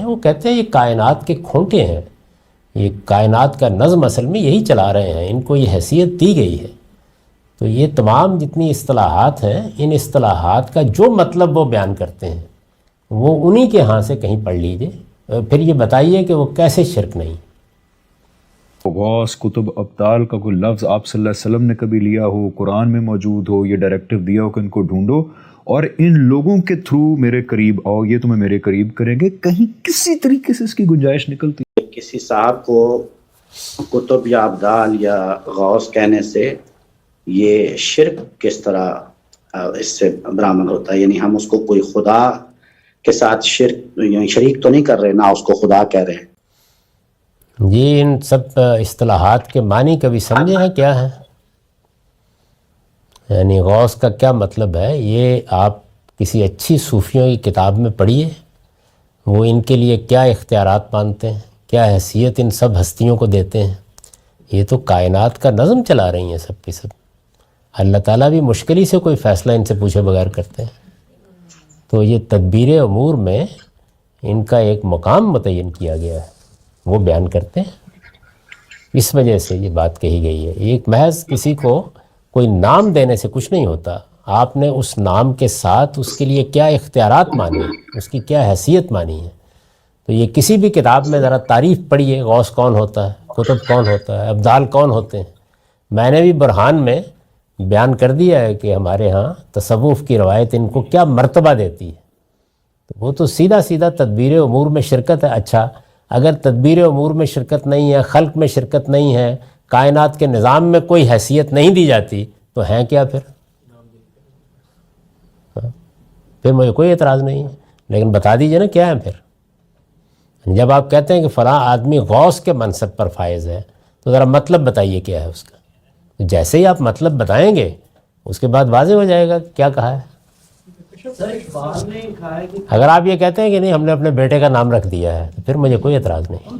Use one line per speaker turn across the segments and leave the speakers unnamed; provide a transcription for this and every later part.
وہ کہتے ہیں یہ کائنات کے کھونٹے ہیں، یہ کائنات کا نظم اصل میں یہی چلا رہے ہیں، ان کو یہ حیثیت دی گئی ہے۔ تو یہ تمام جتنی اصطلاحات ہیں، ان اصطلاحات کا جو مطلب وہ بیان کرتے ہیں وہ انہی کے ہاں سے کہیں پڑھ لیجئے، پھر یہ بتائیے کہ وہ کیسے شرک نہیں۔
غوث، کتب، ابدال کا کوئی لفظ آپ صلی اللہ علیہ وسلم نے کبھی لیا ہو، قرآن میں موجود ہو، یہ ڈائریکٹو دیا ہو کہ ان کو ڈھونڈو اور ان لوگوں کے تھرو میرے قریب آؤ، یہ تمہیں میرے قریب کریں گے، کہیں کسی طریقے سے اس کی گنجائش نکلتی؟
کسی صاحب کو کتب یا ابدال یا غوث کہنے سے یہ شرک کس طرح اس سے برآمد ہوتا ہے؟ یعنی ہم اس کو کوئی خدا کے ساتھ شریک تو نہیں کر رہے، نہ اس کو خدا کہہ رہے ہیں۔
جی ان سب اصطلاحات کے معنی کبھی سمجھے ہیں کیا ہے؟ یعنی غوث کا کیا مطلب ہے؟ یہ آپ کسی اچھی صوفیوں کی کتاب میں پڑھیے، وہ ان کے لیے کیا اختیارات مانتے ہیں، کیا حیثیت ان سب ہستیوں کو دیتے ہیں۔ یہ تو کائنات کا نظم چلا رہی ہیں سب کی سب، اللہ تعالیٰ بھی مشکل ہی سے کوئی فیصلہ ان سے پوچھے بغیر کرتے ہیں۔ تو یہ تدبیر امور میں ان کا ایک مقام متعین کیا گیا ہے، وہ بیان کرتے ہیں، اس وجہ سے یہ بات کہی گئی ہے۔ ایک محض کسی کو کوئی نام دینے سے کچھ نہیں ہوتا، آپ نے اس نام کے ساتھ اس کے لیے کیا اختیارات مانی ہیں، اس کی کیا حیثیت مانی ہے۔ تو یہ کسی بھی کتاب میں ذرا تعریف پڑھیے، غوث کون ہوتا ہے، کتب کون ہوتا ہے، ابدال کون ہوتے ہیں۔ میں نے بھی برہان میں بیان کر دیا ہے کہ ہمارے ہاں تصوف کی روایت ان کو کیا مرتبہ دیتی ہے۔ تو وہ تو سیدھا سیدھا تدبیر امور میں شرکت ہے۔ اچھا اگر تدبیر امور میں شرکت نہیں ہے، خلق میں شرکت نہیں ہے، کائنات کے نظام میں کوئی حیثیت نہیں دی جاتی، تو ہیں کیا پھر؟ پھر مجھے کوئی اعتراض نہیں ہے، لیکن بتا دیجئے نا کیا ہے پھر۔ جب آپ کہتے ہیں کہ فلاں آدمی غوث کے منصب پر فائز ہے، تو ذرا مطلب بتائیے کیا ہے اس کا۔ جیسے ہی آپ مطلب بتائیں گے اس کے بعد واضح ہو جائے گا کیا کہا ہے۔ اگر آپ یہ کہتے ہیں کہ نہیں ہم نے اپنے بیٹے کا نام رکھ دیا ہے، تو پھر مجھے کوئی اعتراض نہیں۔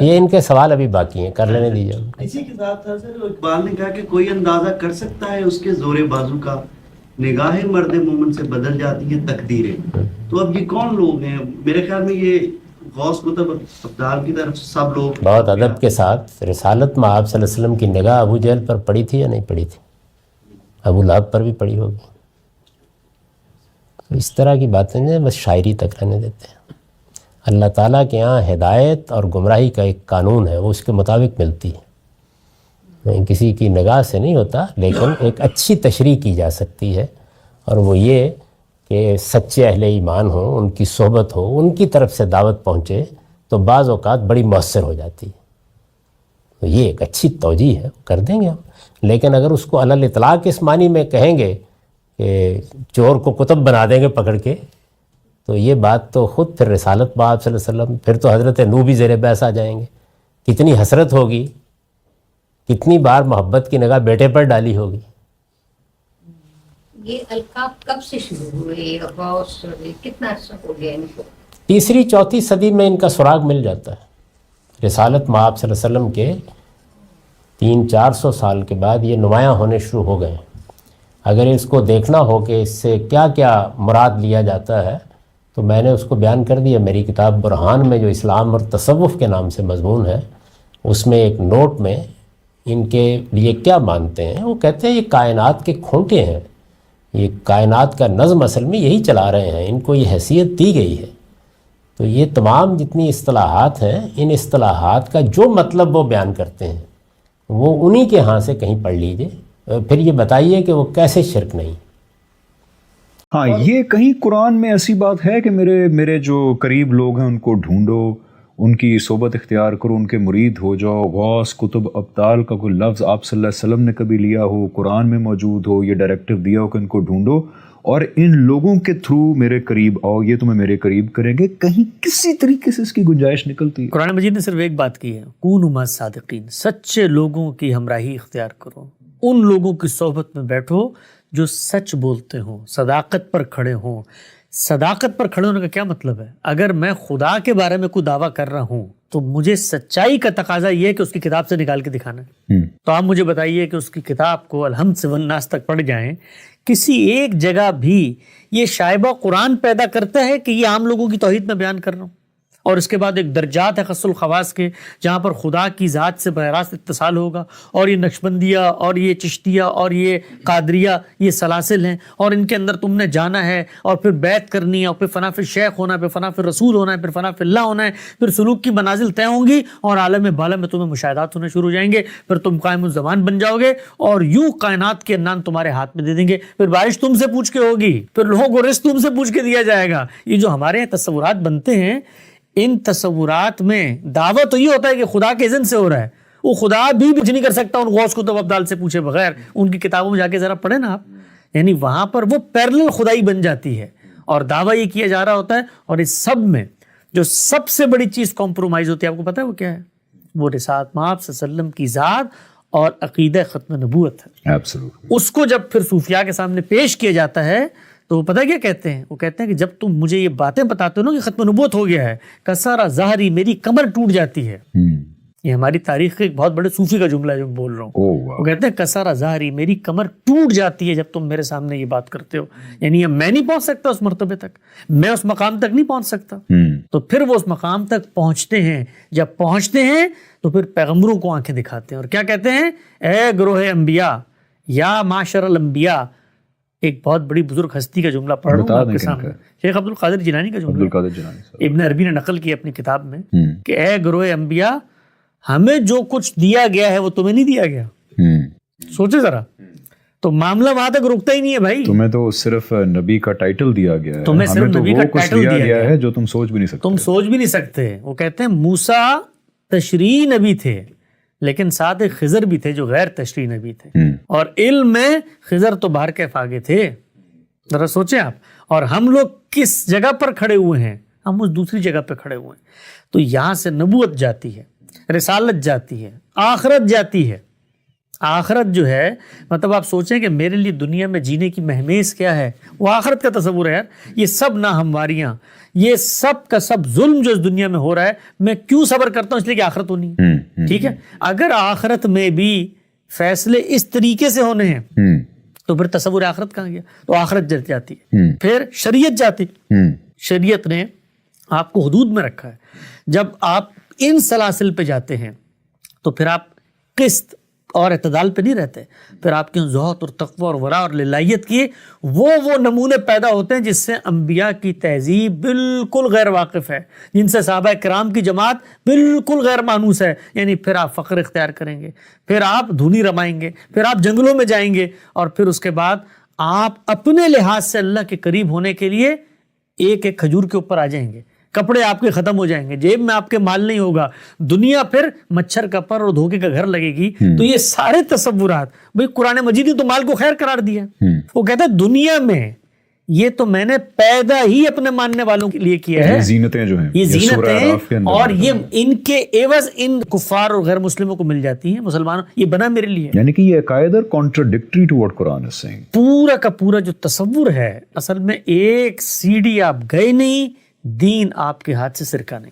یہ ان کے سوال ابھی باقی ہیں، کر لینے دیجیے۔
اسی کے ساتھ سر اقبال نے کہا کہ کوئی اندازہ کر سکتا ہے اس کے زور بازو کا، نگاہ مرد مومن سے بدل جاتی ہیں تقدیریں۔ تو اب یہ کون لوگ ہیں؟ میرے خیال میں یہ غوث، کتب، ابدال کی طرف سب لوگ
بہت ادب کے ساتھ رسالت میں آپ صلی اللہ علیہ وسلم کی نگاہ ابو جہل پر پڑی تھی یا نہیں پڑی تھی؟ ابو لہب پر بھی پڑی ہوگی۔ تو اس طرح کی باتیں جو بس شاعری تک رہنے دیتے ہیں۔ اللہ تعالیٰ کے ہاں ہدایت اور گمراہی کا ایک قانون ہے، وہ اس کے مطابق ملتی ہے، کسی کی نگاہ سے نہیں ہوتا، لیکن ایک اچھی تشریح کی جا سکتی ہے، اور وہ یہ کہ سچے اہل ایمان ہوں، ان کی صحبت ہو، ان کی طرف سے دعوت پہنچے تو بعض اوقات بڑی مؤثر ہو جاتی ہے۔ تو یہ ایک اچھی توجیہ ہے، کر دیں گے ہم۔ لیکن اگر اس کو علی الاطلاق اس معنی میں کہیں گے کہ چور کو کتب بنا دیں گے پکڑ کے، تو یہ بات تو خود پھر رسالت میں آپ صلی اللہ علیہ وسلم، پھر تو حضرت نوح بھی زیر بحث آ جائیں گے۔ کتنی حسرت ہوگی، کتنی بار محبت کی نگاہ بیٹے پر ڈالی ہوگی۔
یہ القاب کب سے شروع ہوئے؟ غوث کتنا عرصہ ہو گیا ان کو؟
3-4 صدی میں ان کا سراغ مل جاتا ہے۔ رسالت میں آپ صلی اللہ علیہ وسلم کے 300-400 سال کے بعد یہ نمایاں ہونے شروع ہو گئے ہیں۔ اگر اس کو دیکھنا ہو کہ اس سے کیا کیا مراد لیا جاتا ہے تو میں نے اس کو بیان کر دیا میری کتاب برہان میں، جو اسلام اور تصوف کے نام سے مضمون ہے، اس میں ایک نوٹ میں ان کے لیے کیا مانتے ہیں۔ وہ کہتے ہیں یہ کائنات کے کھونٹے ہیں، یہ کائنات کا نظم اصل میں یہی چلا رہے ہیں، ان کو یہ حیثیت دی گئی ہے۔ تو یہ تمام جتنی اصطلاحات ہیں، ان اصطلاحات کا جو مطلب وہ بیان کرتے ہیں وہ انہی کے ہاں سے کہیں پڑھ لیجئے، پھر یہ بتائیے کہ وہ کیسے شرک نہیں۔
ہاں، یہ کہیں قرآن میں ایسی بات ہے کہ میرے جو قریب لوگ ہیں ان کو ڈھونڈو، ان کی صحبت اختیار کرو، ان کے مرید ہو جاؤ؟ غوث، کتب، ابدال کا کوئی لفظ آپ صلی اللہ علیہ وسلم نے کبھی لیا ہو، قرآن میں موجود ہو، یہ ڈائریکٹو دیا ہو کہ ان کو ڈھونڈو اور ان لوگوں کے تھرو میرے قریب آؤ، یہ تمہیں میرے قریب کریں گے، کہیں کسی طریقے سے اس کی گنجائش نکلتی ہے؟
قرآن مجید نے صرف ایک بات کی ہے، کونوا مع الصادقین، سچے لوگوں کی ہمراہی اختیار کرو، ان لوگوں کی صحبت میں بیٹھو جو سچ بولتے ہوں، صداقت پر کھڑے ہوں۔ صداقت پر کھڑے ہونے کا کیا مطلب ہے؟ اگر میں خدا کے بارے میں کوئی دعویٰ کر رہا ہوں تو مجھے سچائی کا تقاضا یہ ہے کہ اس کی کتاب سے نکال کے دکھانا ہے۔ تو آپ مجھے بتائیے کہ اس کی کتاب کو الحمد سے والناس تک پڑھ جائیں، کسی ایک جگہ بھی یہ شائبہ قرآن پیدا کرتا ہے کہ یہ عام لوگوں کی توحید میں بیان کر رہا ہوں؟ اور اس کے بعد ایک درجات ہے خص الخواص کے، جہاں پر خدا کی ذات سے براہ راست اتصال ہوگا، اور یہ نقشبندیہ اور یہ چشتیہ اور یہ قادریہ یہ سلاسل ہیں، اور ان کے اندر تم نے جانا ہے اور پھر بیعت کرنی ہے، اور پھر فنا فی شیخ ہونا ہے، پھر فنا فی رسول ہونا ہے، پھر فنا فی اللہ ہونا ہے، پھر سلوک کی منازل طے ہوں گی، اور عالم بالا میں تمہیں مشاہدات ہونے شروع ہو جائیں گے، پھر تم قائم الزمان بن جاؤ گے، اور یوں کائنات کے انان تمہارے ہاتھ میں دے دیں گے، پھر بارش تم سے پوچھ کے ہوگی، پھر لوگوں کو رزق تم سے پوچھ کے دیا جائے گا۔ یہ جو ہمارے یہاں تصورات بنتے ہیں، ان تصورات میں دعویٰ تو یہ ہوتا ہے کہ خدا کے اذن سے ہو رہا ہے، وہ خدا بھی کچھ نہیں کر سکتا ان غوث کتب ابدال سے پوچھے بغیر۔ ان کی کتابوں میں جا کے ذرا پڑھیں نا آپ، یعنی وہاں پر وہ پیرلل خدائی بن جاتی ہے، اور دعویٰ یہ کیا جا رہا ہوتا ہے۔ اور اس سب میں جو سب سے بڑی چیز کمپرومائز ہوتی ہے، آپ کو پتہ ہے وہ کیا ہے؟ وہ رسالت مآب صلی اللہ علیہ وسلم کی ذات اور عقیدہ ختم نبوت ہے۔ اس کو جب پھر صوفیاء کے سامنے پیش کیا جاتا ہے تو وہ پتہ کیا کہتے ہیں؟ وہ کہتے ہیں کہ جب تم مجھے یہ باتیں بتاتے ہو نا کہ ختم نبوت ہو گیا ہے، کسارا ظہری، میری کمر ٹوٹ جاتی ہے۔ یہ ہماری تاریخ کے ایک بہت بڑے صوفی کا جملہ ہے جو بول رہا ہوں۔ وہ کہتے ہیں کسارا ظہری، میری کمر ٹوٹ جاتی ہے جب تم میرے سامنے یہ بات کرتے ہو، یعنی میں نہیں پہنچ سکتا اس مرتبے تک، میں اس مقام تک نہیں پہنچ سکتا۔ تو پھر وہ اس مقام تک پہنچتے ہیں، جب پہنچتے ہیں تو پھر پیغمبروں کو آنکھیں دکھاتے ہیں، اور کیا کہتے ہیں؟ اے گروہ انبیاء، یا معاشر الانبیاء۔ ایک بہت بڑی بزرگ ہستی کا جملہ پڑھ رہا ہوں آپ کے سامنے، شیخ عبد القادر جیلانی کا جملہ، ابن عربی نے نقل کی اپنی کتاب میں کہ اے گروہ انبیاء، ہمیں جو کچھ دیا گیا ہے وہ تمہیں نہیں دیا گیا۔ سوچے ذرا، تو معاملہ وہاں تک رکتا ہی نہیں ہے بھائی،
تمہیں تو صرف نبی کا ٹائٹل دیا گیا ہے،
تمہیں صرف نبی کا ٹائٹل دیا گیا
ہے جو تم سوچ بھی نہیں سکتے،
تم سوچ بھی نہیں سکتے۔ وہ کہتے ہیں موسیٰ تشریعی نبی تھے، لیکن ساتھ ایک خضر بھی تھے جو غیر تشریعی نبی تھے، اور علم میں خضر تو باہر کے آگے تھے۔ ذرا سوچیں آپ، اور ہم لوگ کس جگہ پر کھڑے ہوئے ہیں؟ ہم اس دوسری جگہ پہ کھڑے ہوئے ہیں۔ تو یہاں سے نبوت جاتی ہے، رسالت جاتی ہے، آخرت جاتی ہے۔ آخرت جو ہے، مطلب آپ سوچیں کہ میرے لیے دنیا میں جینے کی مہمیز کیا ہے، وہ آخرت کا تصور ہے یار۔ یہ سب ناہمواریاں، یہ سب کا سب ظلم جو اس دنیا میں ہو رہا ہے، میں کیوں صبر کرتا ہوں؟ اس لیے کہ آخرت ہونی ہے، ٹھیک ہے۔ اگر آخرت میں بھی فیصلے اس طریقے سے ہونے ہیں تو پھر تصور آخرت کہاں گیا؟ تو آخرت جل جاتی ہے۔ پھر شریعت جاتی، شریعت نے آپ کو حدود میں رکھا ہے۔ جب آپ ان سلاسل پہ جاتے ہیں تو پھر آپ قسط اور اعتدال پہ نہیں رہتے، پھر آپ کے زہد اور تقوی اور ورع اور للہیت کی وہ نمونے پیدا ہوتے ہیں جس سے انبیاء کی تہذیب بالکل غیر واقف ہے، جن سے صحابہ کرام کی جماعت بالکل غیر مانوس ہے۔ یعنی پھر آپ فخر اختیار کریں گے، پھر آپ دھونی رمائیں گے، پھر آپ جنگلوں میں جائیں گے، اور پھر اس کے بعد آپ اپنے لحاظ سے اللہ کے قریب ہونے کے لیے ایک ایک کھجور کے اوپر آ جائیں گے، کپڑے آپ کے ختم ہو جائیں گے، جیب میں آپ کے مال نہیں ہوگا، دنیا پھر مچھر کا پر اور دھوکے کا گھر لگے گی۔ تو یہ سارے تصورات، بھئی قرآن مجید نے تو مال کو خیر قرار دیا۔ وہ کہتا ہے دنیا میں یہ تو میں نے پیدا ہی اپنے ماننے والوں کے لیے کیا ہے،
زینتیں جو ہیں،
یہ زینتیں، اور یہ ان کے عوض ان کفار اور غیر مسلموں کو مل جاتی ہیں، مسلمانوں یہ بنا میرے لیے۔
یعنی کہ یہ عقائد contradictory to what Quran is seeing.
پورا کا پورا جو تصور ہے، اصل میں ایک سیڑھی آپ گئے نہیں، دین آپ کے ہاتھ سے سرکا نہیں۔